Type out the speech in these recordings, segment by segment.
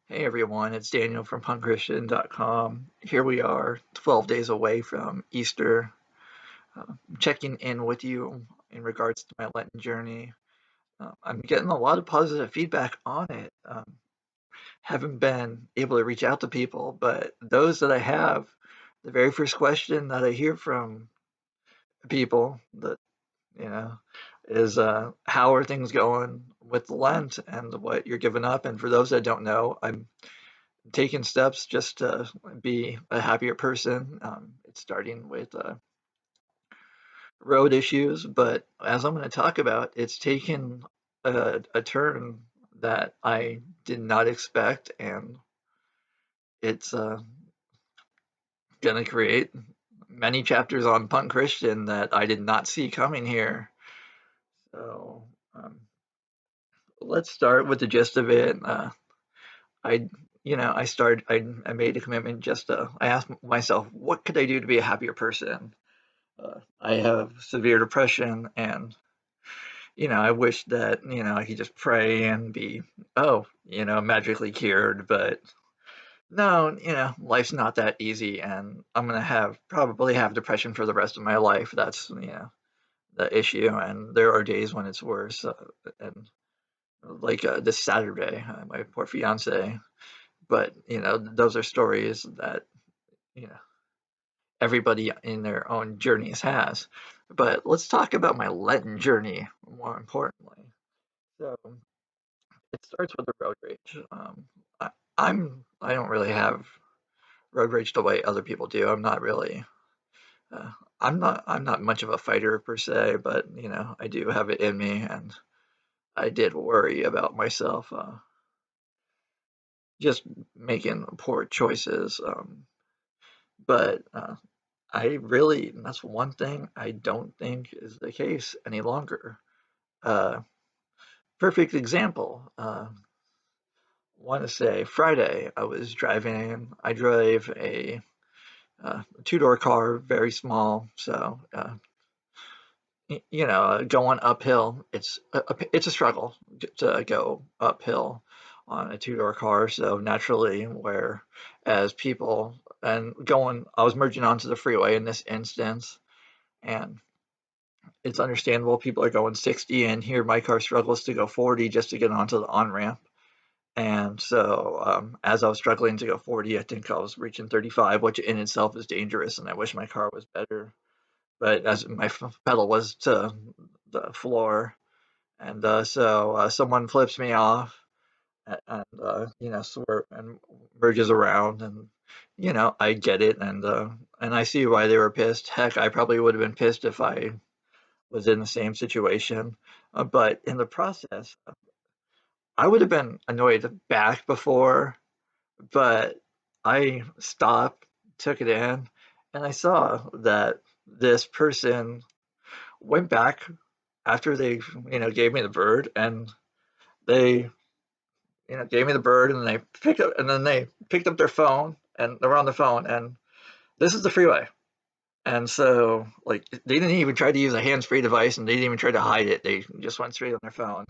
Hey everyone, it's Daniel from punkchristian.com. Here we are, 12 days away from Easter, checking in with you in regards to my Lenten journey. I'm getting a lot of positive feedback on it. Haven't been able to reach out to people, but those that I have, the very first question that I hear from people that, you know, is how are things going with Lent and what you're giving up? And for those that don't know, I'm taking steps just to be a happier person. It's starting with road issues, but as I'm going to talk about, it's taken a turn that I did not expect, and it's going to create many chapters on Punk Christian that I did not see coming here. So um, let's start with the gist of it. I I made a commitment just to, I asked myself, what could I do to be a happier person? I have severe depression, and I wish that I could just pray and be magically cured. But no, life's not that easy, and I'm gonna have probably have depression for the rest of my life. That's the issue, and there are days when it's worse. And like this Saturday, my poor fiance. But those are stories that you know everybody in their own journeys has. But let's talk about my Lenten journey more importantly. So it starts with the road rage. I, I don't really have road rage the way other people do. I'm not really. I'm not much of a fighter per se, but I do have it in me, and I did worry about myself just making poor choices. But that's one thing I don't think is the case any longer. Uh, Perfect example. Want to say Friday, I was driving. I drive a two-door car, very small. So, going uphill, it's a struggle to go uphill on a two-door car. So naturally, where as people and going, I was merging onto the freeway in this instance, and it's understandable people are going 60, and here my car struggles to go 40 just to get onto the on ramp. And so, as I was struggling to go 40, I think I was reaching 35, which in itself is dangerous, and I wish my car was better. But as my pedal was to the floor, and someone flips me off, and and merges around, and I get it, and I see why they were pissed. Heck, I probably would have been pissed if I was in the same situation. But in the process, I would have been annoyed back before, but I stopped, took it in, and I saw that this person went back after they, gave me the bird, and they, gave me the bird, and they picked up their phone, and they were on the phone, and this is the freeway. And so, like, they didn't even try to use a hands-free device, and they didn't even try to hide it. They just went straight on their phone.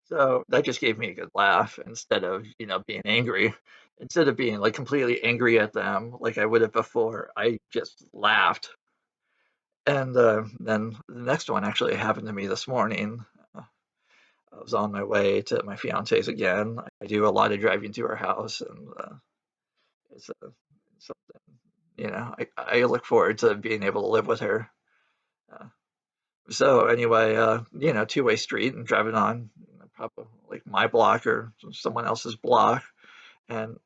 So that just gave me a good laugh instead of, being angry. Instead of being like completely angry at them like I would have before, I just laughed. And then the next one actually happened to me this morning. Uh, I was on my way to my fiance's again. I do a lot of driving to her house, and it's something, I look forward to being able to live with her. Uh, so anyway, two-way street and driving on probably like my block or someone else's block, and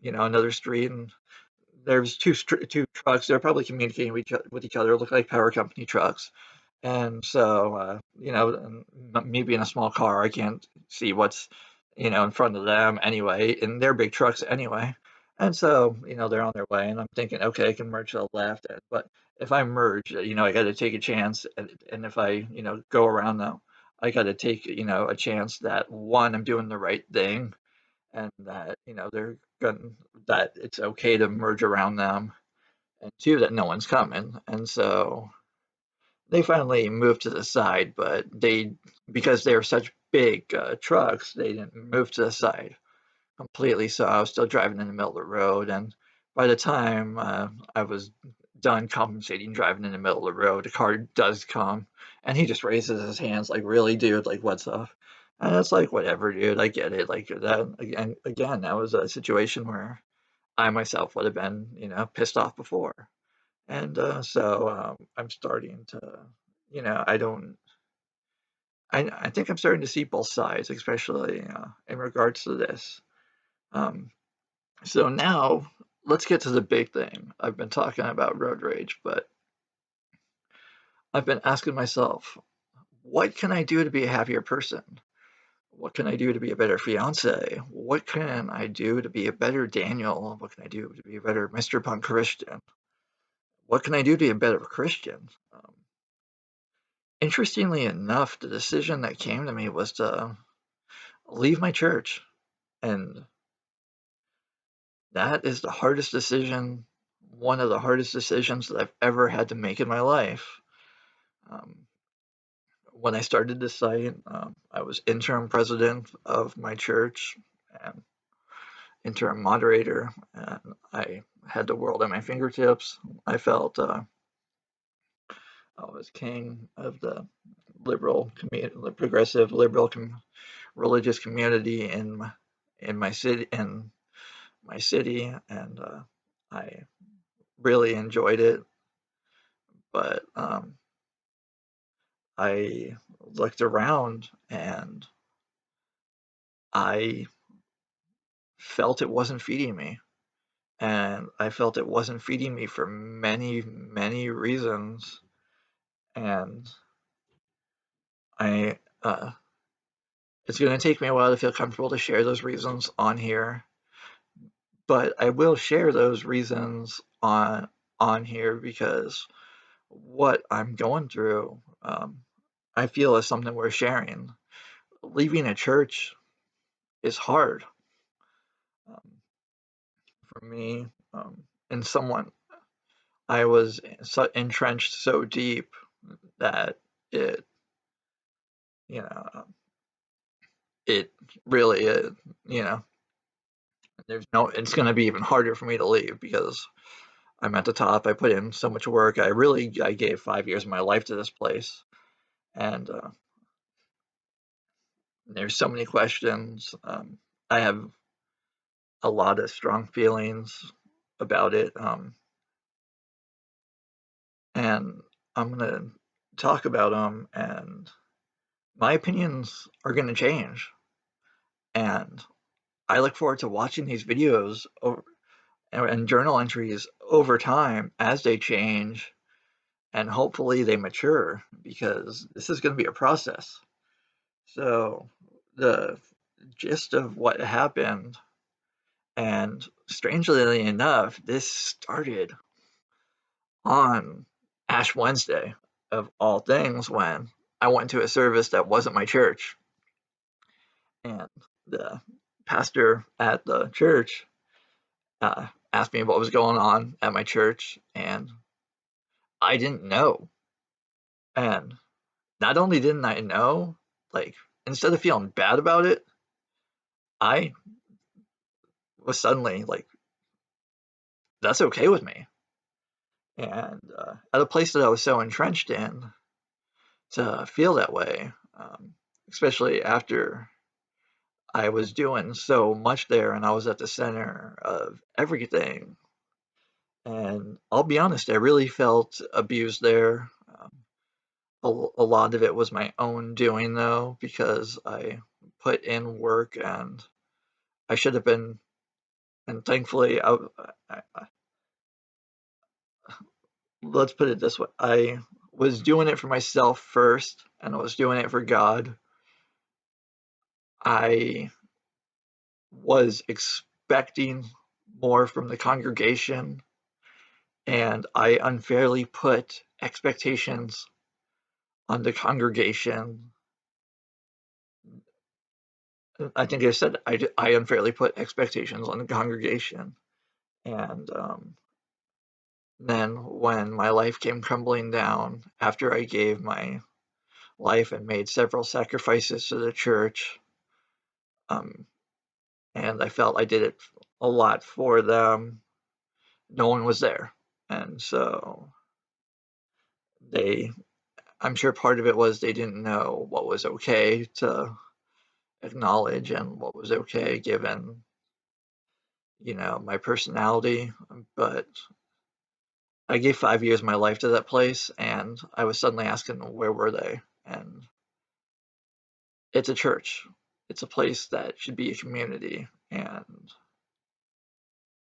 another street, and there's two trucks. They're probably communicating with each other. Look like power company trucks. And so, and me being a small car, I can't see what's in front of them anyway, and they're big trucks anyway. And so, they're on their way, and I'm thinking, okay, I can merge to the left, but if I merge, I got to take a chance, and if I, go around them, I got to take, a chance that one, I'm doing the right thing, and that they're going that it's okay to merge around them, and two, that no one's coming. And so they finally moved to the side, but because they are such big trucks, they didn't move to the side completely. So I was still driving in the middle of the road, and by the time I was done compensating driving in the middle of the road, the car does come, and he just raises his hands like, "Really, dude? Like, what's up?" And it's like, "Whatever, dude. I get it." Like that again, that was a situation where I myself would have been, pissed off before. And I'm starting to, I don't, I think I'm starting to see both sides, especially in regards to this. Um, so now let's get to the big thing. I've been talking about road rage, but I've been asking myself, what can I do to be a happier person? What can I do to be a better fiance? What can I do to be a better Daniel? What can I do to be a better Mr. Punk Christian? What can I do to be a better Christian? Interestingly enough, the decision that came to me was to leave my church. And that is the hardest decision, one of the hardest decisions that I've ever had to make in my life. Um, when I started this site, I was interim president of my church and interim moderator, and I had the world at my fingertips. I felt I was king of the progressive liberal religious community in my city, and I really enjoyed it. But I looked around and I felt it wasn't feeding me, and I felt it wasn't feeding me for many, many reasons. And I, it's going to take me a while to feel comfortable to share those reasons on here, but I will share those reasons on here because what I'm going through, I feel is something worth sharing. Leaving a church is hard um, for me, and someone I was entrenched so deep that it, you know, it really, you know, it's going to be even harder for me to leave because I'm at the top. I put in so much work. I gave 5 years of my life to this place, and there's so many questions. I have a lot of strong feelings about it, and I'm gonna talk about them. And my opinions are gonna change, and I look forward to watching these videos and journal entries over time as they change, and hopefully they mature because this is going to be a process. So the gist of what happened, and strangely enough, this started on Ash Wednesday, of all things, when I went to a service that wasn't my church. And the pastor at the church asked me what was going on at my church, and I didn't know. And not only didn't I know, like, instead of feeling bad about it, I was suddenly like, that's okay with me. And at a place that I was so entrenched in, to feel that way, especially after I was doing so much there and I was at the center of everything. And I'll be honest, I really felt abused there. A lot of it was my own doing, though, because I put in work and I should have been, and thankfully, let's put it this way, I was doing it for myself first, and I was doing it for God. I was expecting more from the congregation, and I unfairly put expectations on the congregation. I think I said I unfairly put expectations on the congregation. And then when my life came crumbling down after I gave my life and made several sacrifices to the church, um, and I felt I did it a lot for them. No one was there, and so they I'm sure part of it was they didn't know what was okay to acknowledge and what was okay given, my personality. But I gave 5 years of my life to that place, and I was suddenly asking, where were they? And it's a church. It's a place that should be a community, and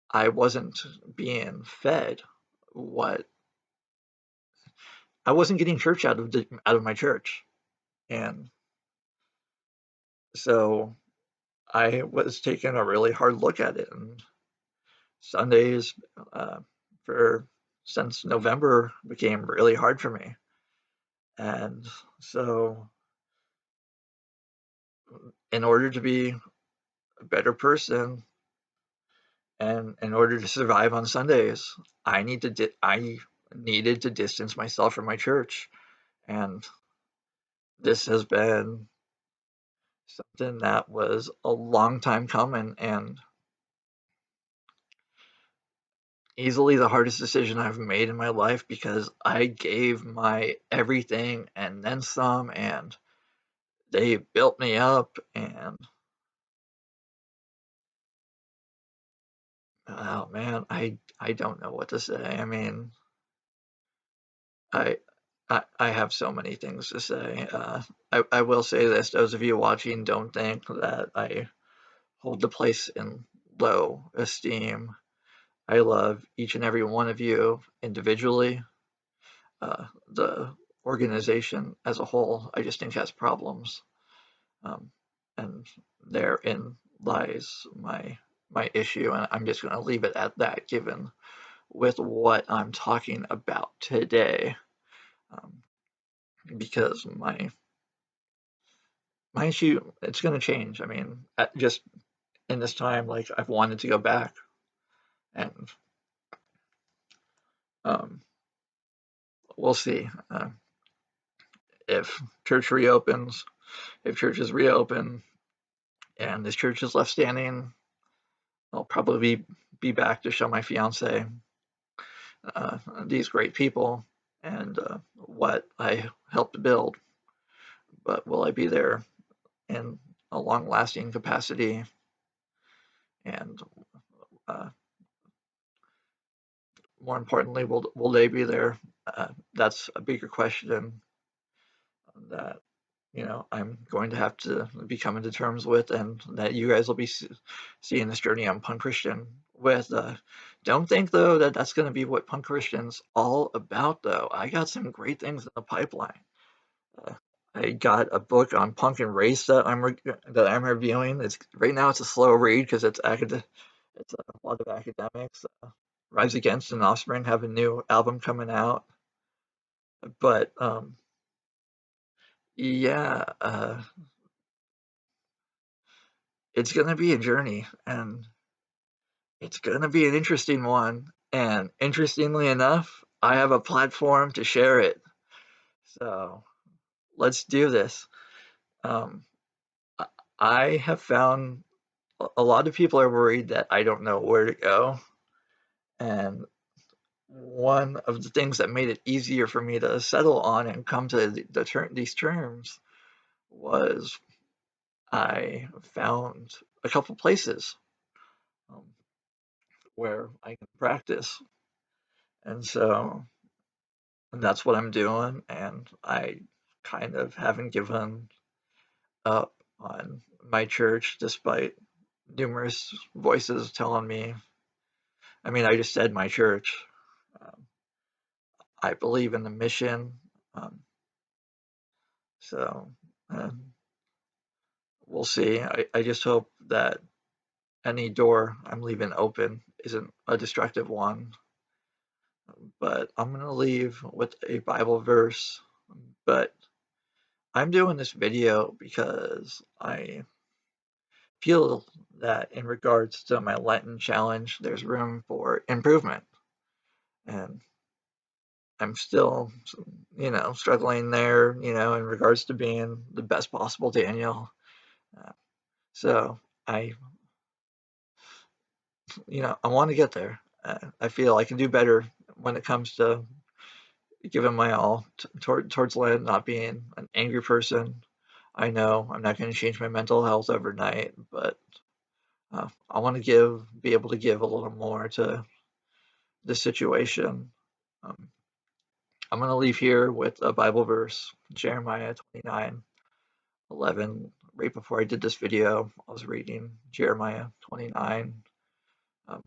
I wasn't being fed what I wasn't getting church out of my church, and so I was taking a really hard look at it. And Sundays, uh, for since November became really hard for me, and so in order to be a better person and in order to survive on Sundays, I needed to distance myself from my church, and this has been something that was a long time coming and easily the hardest decision I've made in my life because I gave my everything and then some, and they built me up, and oh man, I don't know what to say. I mean, I I have so many things to say. I will say this: those of you watching, don't think that I hold the place in low esteem. I love each and every one of you individually. The organization as a whole, I just think has problems, um, and therein lies my issue, and I'm just going to leave it at that, given with what I'm talking about today, um, because my issue, it's going to change. I mean, just in this time, like I've wanted to go back, and um, we'll see if church reopens, if churches reopen, and this church is left standing. I'll probably be back to show my fiance these great people and what I helped build. But will I be there in a long-lasting capacity? And uh, more importantly, will they be there? That's a bigger question that I'm going to have to be coming to terms with, and that you guys will be seeing this journey on Punk Christian with. Don't think though that that's going to be what Punk Christian's all about. Though I got some great things in the pipeline. Uh, I got a book on punk and race that I'm reviewing. It's right now it's a slow read because it's a lot of academics. Rise Against and Offspring have a new album coming out, but yeah, it's gonna be a journey, and it's gonna be an interesting one. And interestingly enough, I have a platform to share it. So let's do this. Um, I have found a lot of people are worried that I don't know where to go. And one of the things that made it easier for me to settle on and come to these terms was I found a couple places um, where I can practice. And so that's what I'm doing. And I kind of haven't given up on my church despite numerous voices telling me. I mean, I just said my church. Um, I believe in the mission. Um, so um, we'll see. I just hope that any door I'm leaving open isn't a destructive one. But I'm going to leave with a Bible verse. But I'm doing this video because I feel that in regards to my Lenten challenge, there's room for improvement. And I'm still, struggling there, in regards to being the best possible Daniel. Uh, so I I want to get there. I feel I can do better when it comes to giving my all towards Lent, not being an angry person. I know I'm not going to change my mental health overnight, but I want to be able to give a little more to the situation. Um, I'm going to leave here with a Bible verse, Jeremiah 29:11. Right before I did this video, I was reading Jeremiah 29. Um,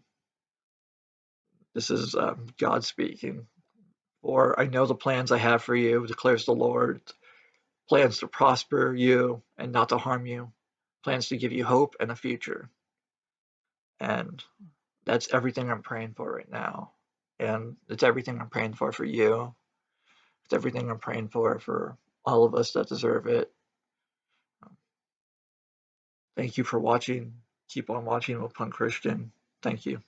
this is God speaking. For I know the plans I have for you, declares the Lord, plans to prosper you and not to harm you, plans to give you hope and a future. And that's everything I'm praying for right now. And it's everything I'm praying for you. It's everything I'm praying for all of us that deserve it. Thank you for watching. Keep on watching with Punk Christian. Thank you.